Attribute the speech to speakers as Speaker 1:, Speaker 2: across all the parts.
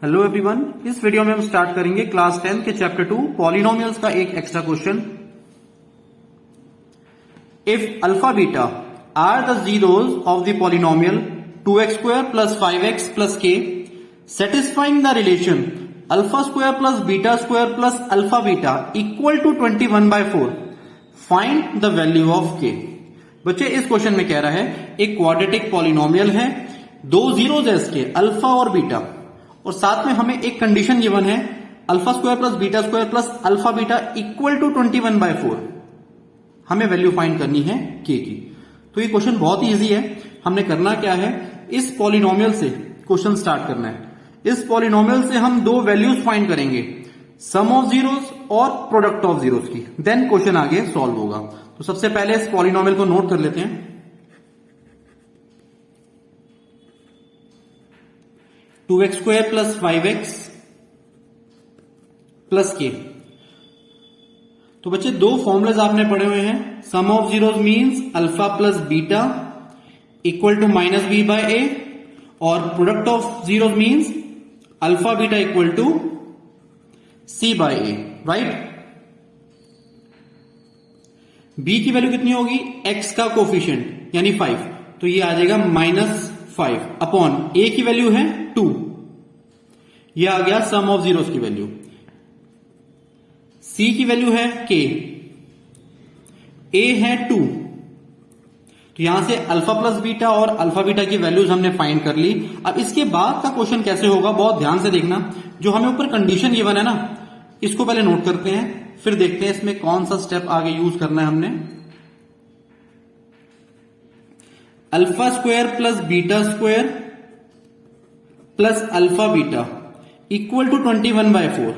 Speaker 1: Hello everyone, इस video में हम स्टार्ट करेंगे क्लास 10 के चैप्टर 2 पॉलिनोमियल्स का एक extra question. If alpha beta are the zeros of the polynomial 2x square plus 5x plus k satisfying the relation alpha square plus beta square plus alpha beta equal to 21/4, find the value of k। बच्चे इस question में कह रहा है एक quadratic polynomial है, दो zeros है इसके अल्फा और बीटा, और साथ में हमें एक कंडीशन गिवन है alpha square plus beta square plus alpha beta equal to 21/4। हमें वैल्यू फाइंड करनी है के की। तो ये क्वेश्चन बहुत ही इजी है। हमने करना क्या है, इस पॉलिनोमियल से क्वेश्चन स्टार्ट करना है। इस पॉलिनोमियल से हम दो वैल्यूज फाइंड करेंगे, सम ऑफ जीरोस और प्रोडक्ट ऑफ जीरोस की, देन क्वेश्चन आगे सॉल्व होगा। तो सबसे पहले इस पॉलिनोमियल को नोट कर लेते हैं। 2x square plus 5x plus k। तो बच्चे दो फॉर्मूलेज आपने पढ़े हुए हैं, sum of zeros means alpha plus beta equal to minus B by A, और product of zeros means alpha beta equal to C by A, right. b की value कितनी होगी, x का कोफिशिएंट यानी 5, तो ये आ जाएगा -5 अपॉन a की वैल्यू है 2, ये आ गया सम ऑफ जीरोस की वैल्यू। c की वैल्यू है k, a है 2, तो यहां से अल्फा प्लस बीटा और अल्फा बीटा की वैल्यूज हमने फाइंड कर ली। अब इसके बाद का क्वेश्चन कैसे होगा बहुत ध्यान से देखना। जो हमें ऊपर कंडीशन गिवन है ना, इसको पहले नोट करते हैं, फिर देखते हैं इसमें कौन सा स्टेप आगे यूज करना है हमने। Alpha square plus beta square plus alpha beta equal to 21/4,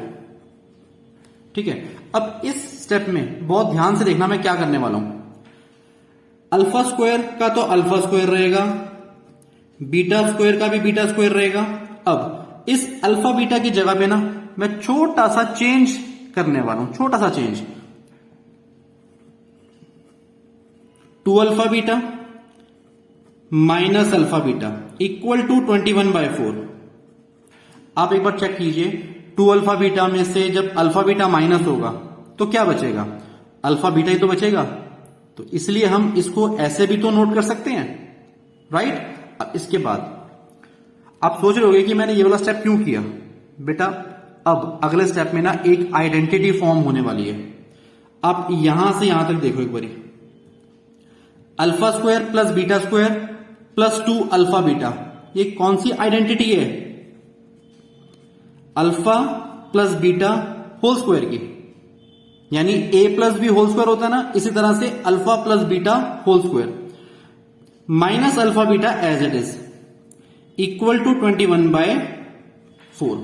Speaker 1: ठीक है। अब इस स्टेप में बहुत ध्यान से देखना मैं क्या करने वाला हूं। अल्फा स्क्वायर का तो अल्फा स्क्वायर रहेगा, बीटा स्क्वायर का भी बीटा स्क्वायर रहेगा। अब इस अल्फा बीटा की जगह पे ना मैं छोटा सा चेंज करने वाला हूं, छोटा सा change, 2 alpha beta minus alpha beta equal to 21/4। आप एक बार चेक कीजिए, 2 अल्फा बीटा में से जब अल्फा बीटा माइनस होगा तो क्या बचेगा, अल्फा बीटा ही तो बचेगा। तो इसलिए हम इसको ऐसे भी तो नोट कर सकते हैं, राइट। अब इसके बाद आप सोच रहे होंगे कि मैंने ये वाला स्टेप क्यों किया। बेटा अब अगले स्टेप में ना एक आइडेंटिटी फॉर्म होने वाली है। आप यहां से यहां तक देखो एक बारी, alpha square plus beta square plus 2 alpha beta, ये कौन सी आइडेंटिटी है, alpha plus beta whole square की, यानी a plus B whole square होता है ना, इसी तरह से alpha plus beta whole square minus alpha beta as it is equal to 21/4।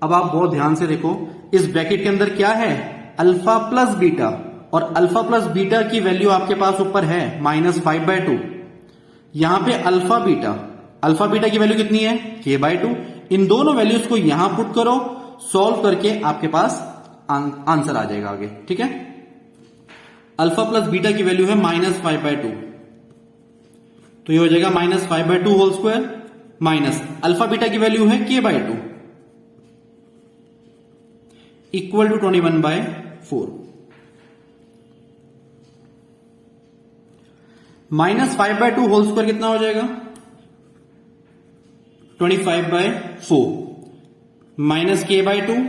Speaker 1: अब आप बहुत ध्यान से देखो, इस ब्रैकेट के अंदर क्या है, अल्फा प्लस बीटा, और अल्फा प्लस बीटा की वैल्यू आपके पास ऊपर है -5/2। यहां पे अल्फा बीटा की वैल्यू कितनी है, k/2। इन दोनों वैल्यूज को यहां पुट करो, सॉल्व करके आपके पास आंसर आ जाएगा आगे, ठीक है। अल्फा प्लस बीटा की वैल्यू है -5/2, तो ये हो जाएगा -5/2 whole square minus alpha beta की वैल्यू है k/2 equal to 21/4। -5/2 whole square कितना हो जाएगा, 25/4 minus k/2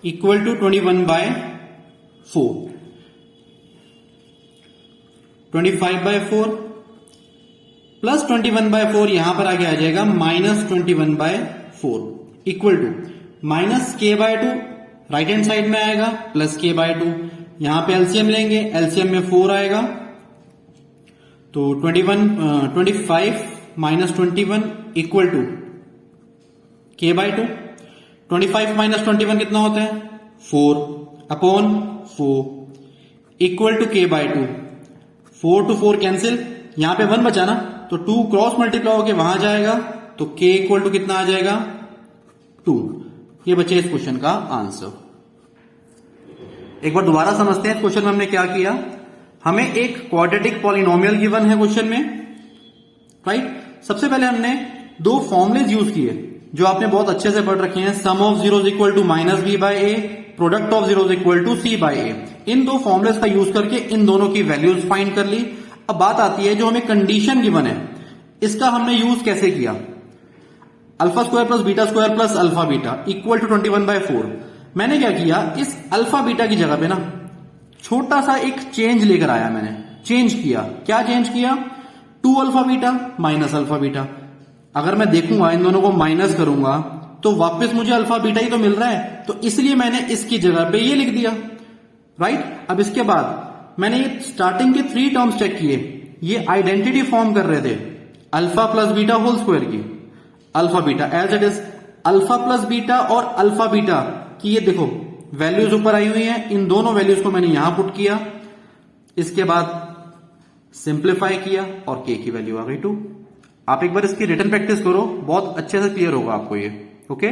Speaker 1: equal to 21/4। 25/4 plus 21/4 यहां पर आगे आ जाएगा -21/4 equal to minus k/2 right hand side में आएगा प्लस k/2, यहां पे एलसीएम लेंगे, एलसीएम में 4 आएगा, तो 25 minus 21 equal to k/2। 25 minus 21 कितना होता है, 4 upon 4 equal to k/2। 4 to 4 cancel, यहां पे 1 बचा ना, तो 2 क्रॉस मल्टीप्लाई होकर वहां जाएगा, तो k इक्वल टू कितना आ जाएगा, 2। ये बचे इस क्वेश्चन का आंसर। एक बार दोबारा समझते हैं इस क्वेश्चन में हमने क्या किया। हमें एक क्वाड्रेटिक पॉलिनोमियल गिवन है क्वेश्चन में, राइट। सबसे पहले हमने दो फॉर्मुलेज यूज किए, जो आपने बहुत अच्छे से पढ़ रखे हैं, sum of zeros equal to minus B by A, product of zeros equal to C by A. इन दो फॉर्मुलेस का यूज करके इन दोनों की वैल्यूज फाइंड कर ली। अब बात आती है जो हमें कंडीशन गिवन है, इसका हमने यूज कैसे किया। Alpha square plus beta square plus alpha beta equal to 21/4। मैंने क्या किया, इस अल्फा बीटा की जगह पे ना छोटा सा एक चेंज लेकर आया, मैंने चेंज किया। क्या चेंज किया, 2 alpha beta minus alpha beta. अगर मैं देखूंगा इन दोनों को माइनस करूंगा तो वापस मुझे अल्फा बीटा ही तो मिल रहा है, तो इसलिए मैंने इसकी जगह पे ये लिख दिया, राइट। अब इसके बाद मैंने ये स्टार्टिंग के 3 टर्म्स चेक किए, ये आइडेंटिटी फॉर्म कर रहे थे alpha plus beta whole square की। Alpha beta as it is, alpha plus beta और अल्फा बीटा की ये देखो वैल्यूज ऊपर आई हुई हैं, इन दोनों वैल्यूज को मैंने यहां पुट किया, इसके बाद सिंप्लीफाई किया और के की वैल्यू आ गई 2। आप एक बार इसकी रिटन प्रैक्टिस करो, बहुत अच्छे से क्लियर होगा आपको ये, ओके।